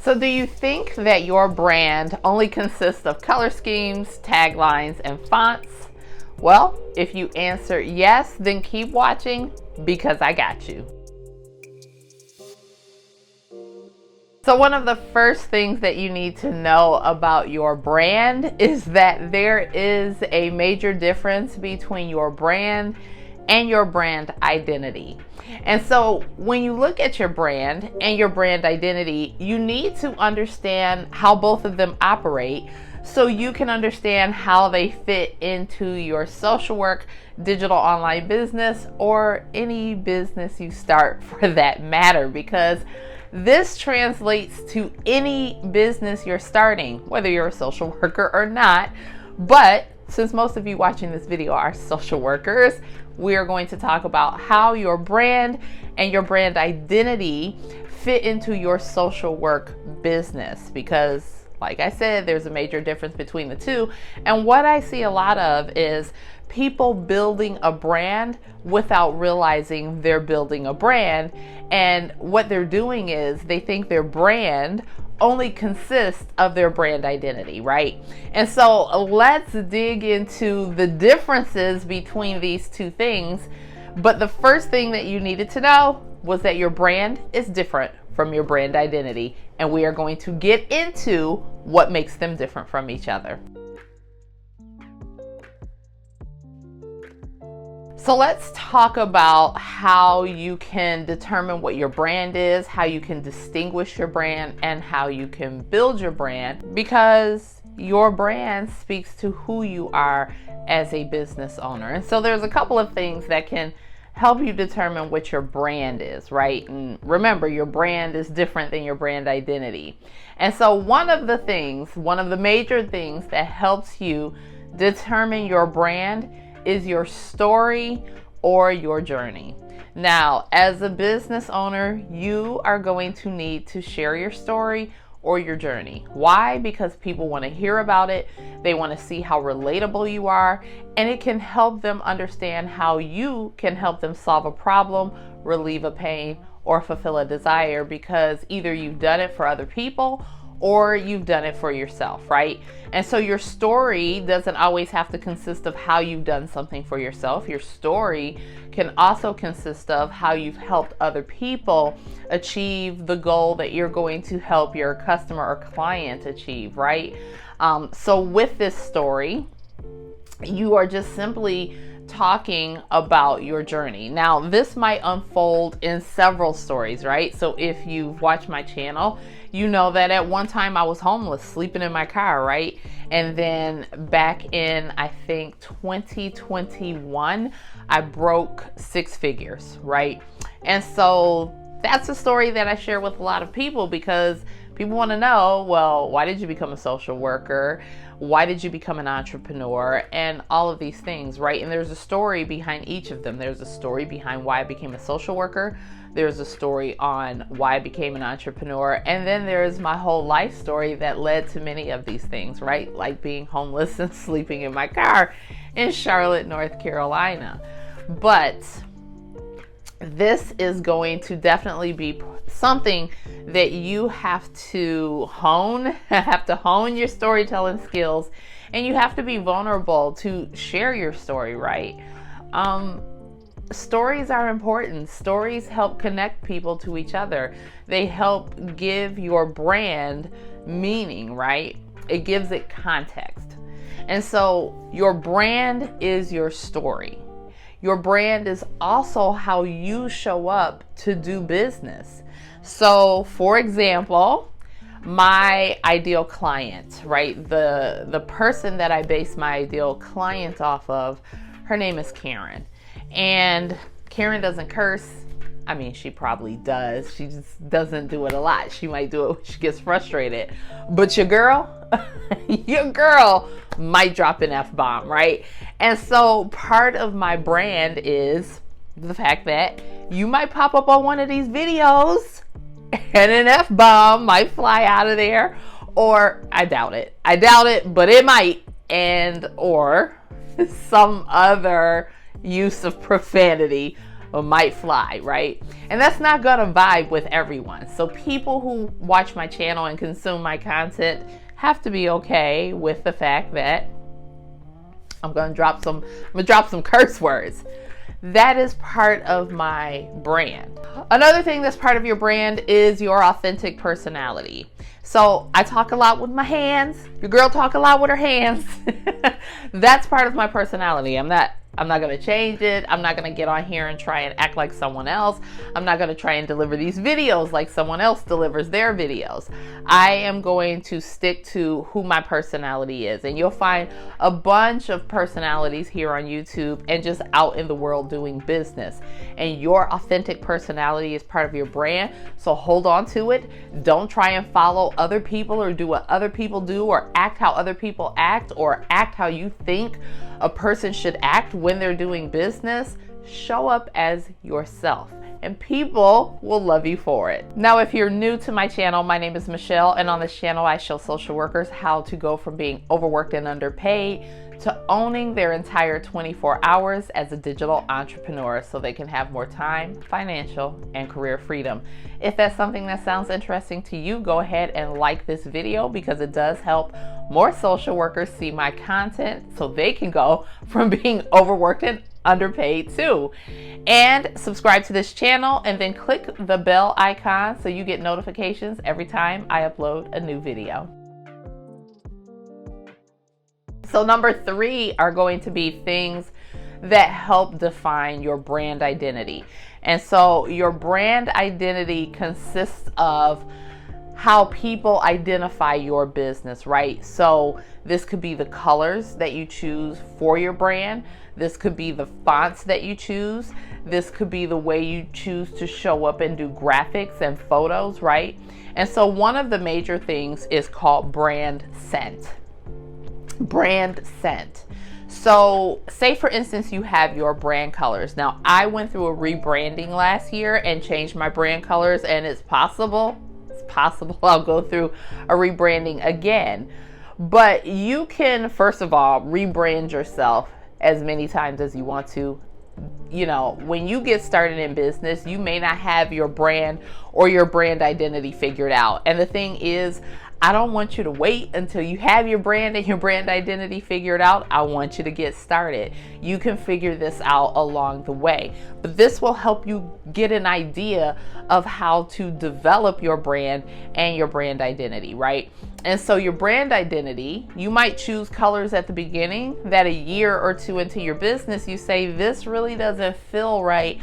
So do you think that your brand only consists of color schemes, taglines, and fonts? Well, if you answer yes, then keep watching because I got you. So one of the first things that you need to know about your brand is that there is a major difference between your brand and your brand identity. And so when you look at your brand and your brand identity, you need to understand how both of them operate so you can understand how they fit into your social work, digital online business, or any business you start for that matter, because this translates to any business you're starting, whether you're a social worker or not. But since most of you watching this video are social workers, we are going to talk about how your brand and your brand identity fit into your social work business, because like I said, there's a major difference between the two. And what I see a lot of is people building a brand without realizing they're building a brand. And what they're doing is they think their brand only consists of their brand identity, right? And so let's dig into the differences between these two things. But the first thing that you needed to know was that your brand is different from your brand identity. And we are going to get into what makes them different from each other. So let's talk about how you can determine what your brand is, how you can distinguish your brand, and how you can build your brand, because your brand speaks to who you are as a business owner. And so there's a couple of things that can help you determine what your brand is, right? And remember, your brand is different than your brand identity. And so one of the major things that helps you determine your brand is your story or your journey. Now, as a business owner, you are going to need to share your story or your journey. Why? Because people want to hear about it. They want to see how relatable you are, and it can help them understand how you can help them solve a problem, relieve a pain, or fulfill a desire, because either you've done it for other people or you've done it for yourself, right? And so your story doesn't always have to consist of how you've done something for yourself. Your story can also consist of how you've helped other people achieve the goal that you're going to help your customer or client achieve, right? So with this story, you are just simply talking about your journey. Now, this might unfold in several stories, right? So if you've watched my channel, you know that at one time I was homeless, sleeping in my car, right? And then back in, I think 2021, I broke 6 figures, right? And so that's a story that I share with a lot of people, because people want to know, well, why did you become a social worker? Why did you become an entrepreneur? And all of these things, right? And there's a story behind each of them. There's a story behind why I became a social worker. There's a story on why I became an entrepreneur. And then there's my whole life story that led to many of these things, right? Like being homeless and sleeping in my car in Charlotte, North Carolina. But this is going to definitely be something that you have to hone your storytelling skills, and you have to be vulnerable to share your story, right? Stories are important. Stories help connect people to each other. They help give your brand meaning, right? It gives it context. And so your brand is your story. Your brand is also how you show up to do business. So, for example, my ideal client, right? The person that I base my ideal client off of, her name is Karen. And Karen doesn't curse. I mean, she probably does. She just doesn't do it a lot. She might do it when she gets frustrated. But your girl might drop an F-bomb, right? And so part of my brand is the fact that you might pop up on one of these videos and an F-bomb might fly out of there. Or I doubt it, but it might. And or some other use of profanity might fly, right? And that's not gonna vibe with everyone. So people who watch my channel and consume my content have to be okay with the fact that I'm gonna drop some curse words. That is part of my brand. Another thing that's part of your brand is your authentic personality. So I talk a lot with my hands. Your girl talk a lot with her hands. That's part of my personality. I'm not going to change it. I'm not going to get on here and try and act like someone else. I'm not going to try and deliver these videos like someone else delivers their videos. I am going to stick to who my personality is. And you'll find a bunch of personalities here on YouTube and just out in the world doing business. And your authentic personality is part of your brand. So hold on to it. Don't try and follow other people or do what other people do or act how other people act or act how you think a person should act when they're doing business. Show up as yourself and people will love you for it. Now, if you're new to my channel, my name is Michelle, and on this channel I show social workers how to go from being overworked and underpaid to owning their entire 24 hours as a digital entrepreneur so they can have more time, financial, and career freedom. If that's something that sounds interesting to you, go ahead and like this video because it does help more social workers see my content so they can go from being overworked and underpaid too. And subscribe to this channel and then click the bell icon so you get notifications every time I upload a new video. So number 3 are going to be things that help define your brand identity. And so your brand identity consists of how people identify your business, right? So this could be the colors that you choose for your brand. This could be the fonts that you choose. This could be the way you choose to show up and do graphics and photos, right? And so one of the major things is called brand scent. Brand scent. So say for instance you have your brand colors. Now I went through a rebranding last year and changed my brand colors, and it's possible I'll go through a rebranding again. But you can first of all rebrand yourself as many times as you want to. You know, when you get started in business, you may not have your brand or your brand identity figured out. And the thing is, I don't want you to wait until you have your brand and your brand identity figured out. I want you to get started. You can figure this out along the way, but this will help you get an idea of how to develop your brand and your brand identity, right? And so your brand identity, you might choose colors at the beginning that a year or two into your business, you say, this really doesn't feel right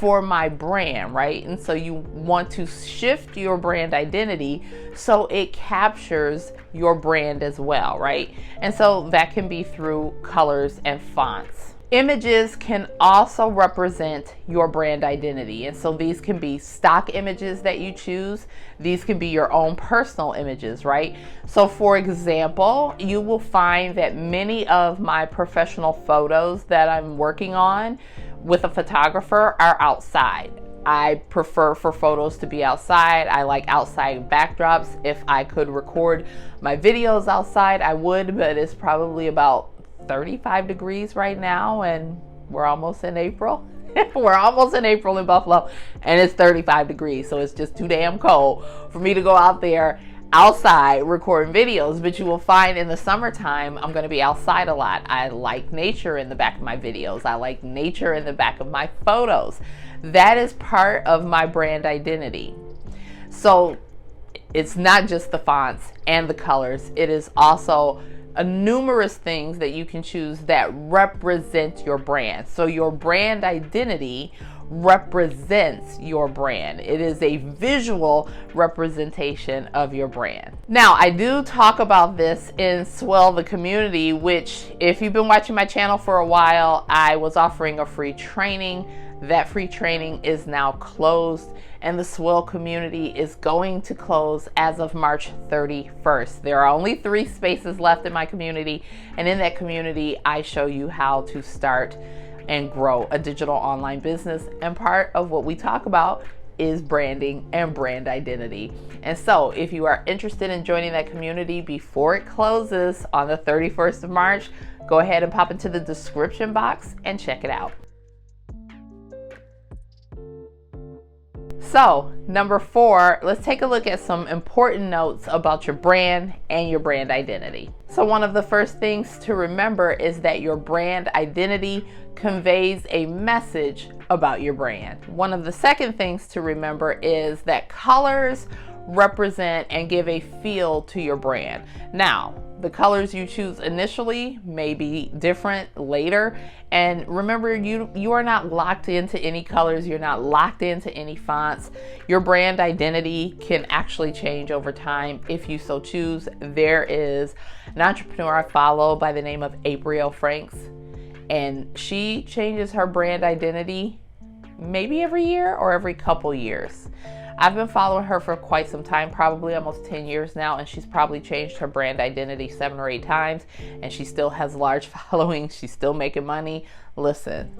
for my brand, right? And so you want to shift your brand identity so it captures your brand as well, right? And so that can be through colors and fonts. Images can also represent your brand identity. And so these can be stock images that you choose. These can be your own personal images, right? So for example, you will find that many of my professional photos that I'm working on with a photographer are outside. I prefer for photos to be outside. I like outside backdrops. If I could record my videos outside, I would, but it's probably about 35 degrees right now and we're almost in April. We're almost in April in Buffalo and it's 35 degrees. So it's just too damn cold for me to go out there outside recording videos. But you will find in the summertime, I'm going to be outside a lot. I like nature in the back of my videos. I like nature in the back of my photos. That is part of my brand identity. So it's not just the fonts and the colors. It is also numerous things that you can choose that represent your brand. So your brand identity represents your brand. It is a visual representation of your brand. Now, I do talk about this in Swell the Community, which if you've been watching my channel for a while, I was offering a free training. That free training is now closed and the Swell community is going to close as of March 31st. There are only 3 spaces left in my community, and in that community I show you how to start and grow a digital online business, and part of what we talk about is branding and brand identity. And so if you are interested in joining that community before it closes on the 31st of March, go ahead and pop into the description box and check it out. So, number 4, let's take a look at some important notes about your brand and your brand identity. So, one of the first things to remember is that your brand identity conveys a message about your brand. One of the second things to remember is that colors represent and give a feel to your brand. Now, the colors you choose initially may be different later. And remember, you are not locked into any colors. You're not locked into any fonts. Your brand identity can actually change over time if you so choose. There is an entrepreneur I follow by the name of April Franks, and she changes her brand identity maybe every year or every couple years. I've been following her for quite some time, probably almost 10 years now, and she's probably changed her brand identity 7 or 8 times, and she still has a large following. She's still making money. Listen,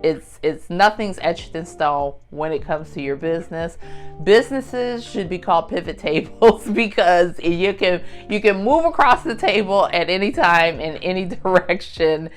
it's nothing's etched in stone when it comes to your business. Businesses should be called pivot tables because you can move across the table at any time in any direction,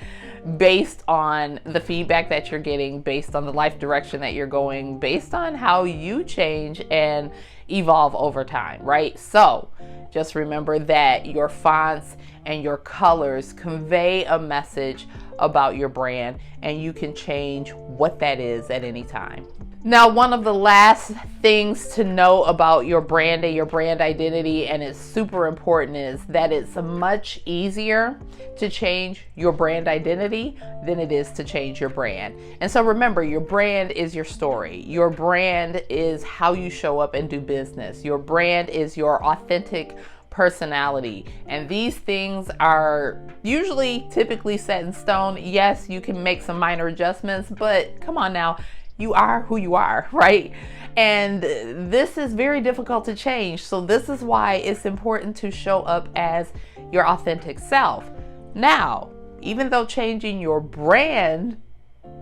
based on the feedback that you're getting, based on the life direction that you're going, based on how you change and evolve over time, right? So just remember that your fonts and your colors convey a message about your brand, and you can change what that is at any time. Now, one of the last things to know about your brand and your brand identity, and it's super important, is that it's much easier to change your brand identity than it is to change your brand. And so remember, your brand is your story. Your brand is how you show up and do business. Your brand is your authentic personality. And these things are usually typically set in stone. Yes, you can make some minor adjustments, but come on now. You are who you are, right? And this is very difficult to change. So this is why it's important to show up as your authentic self. Now, even though changing your brand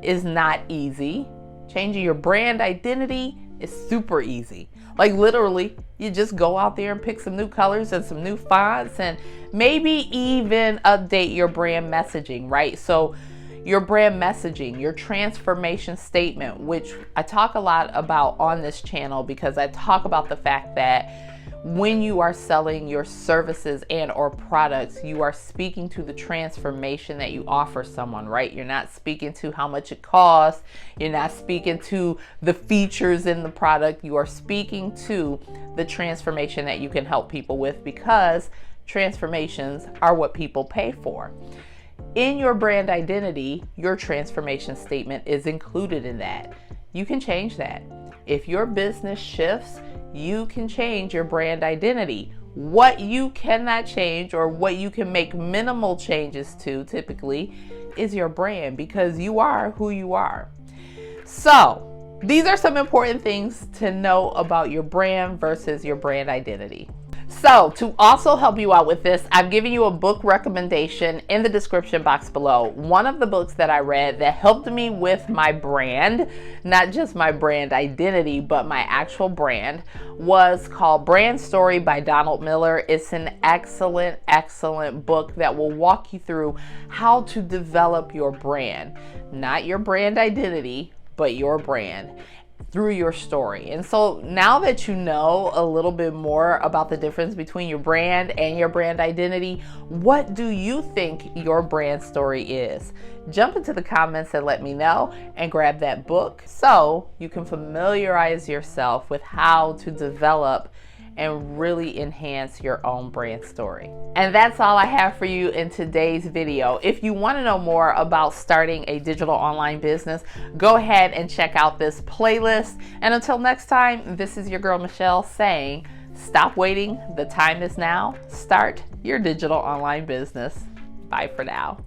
is not easy, changing your brand identity is super easy. Like literally, you just go out there and pick some new colors and some new fonts, and maybe even update your brand messaging, right? So your brand messaging, your transformation statement, which I talk a lot about on this channel, because I talk about the fact that when you are selling your services and or products, you are speaking to the transformation that you offer someone, right? You're not speaking to how much it costs. You're not speaking to the features in the product. You are speaking to the transformation that you can help people with, because transformations are what people pay for. In your brand identity, your transformation statement is included in that. You can change that. If your business shifts, you can change your brand identity. What you cannot change, or what you can make minimal changes to typically, is your brand, because you are who you are. So these are some important things to know about your brand versus your brand identity. So to also help you out with this, I've given you a book recommendation in the description box below. One of the books that I read that helped me with my brand, not just my brand identity, but my actual brand, was called Brand Story by Donald Miller. It's an excellent, excellent book that will walk you through how to develop your brand, not your brand identity, but your brand, through your story. And so now that you know a little bit more about the difference between your brand and your brand identity, what do you think your brand story is? Jump into the comments and let me know, and grab that book so you can familiarize yourself with how to develop and really enhance your own brand story. And that's all I have for you in today's video. If you want to know more about starting a digital online business, go ahead and check out this playlist. And until next time, this is your girl Michelle saying, stop waiting. The time is now. Start your digital online business. Bye for now.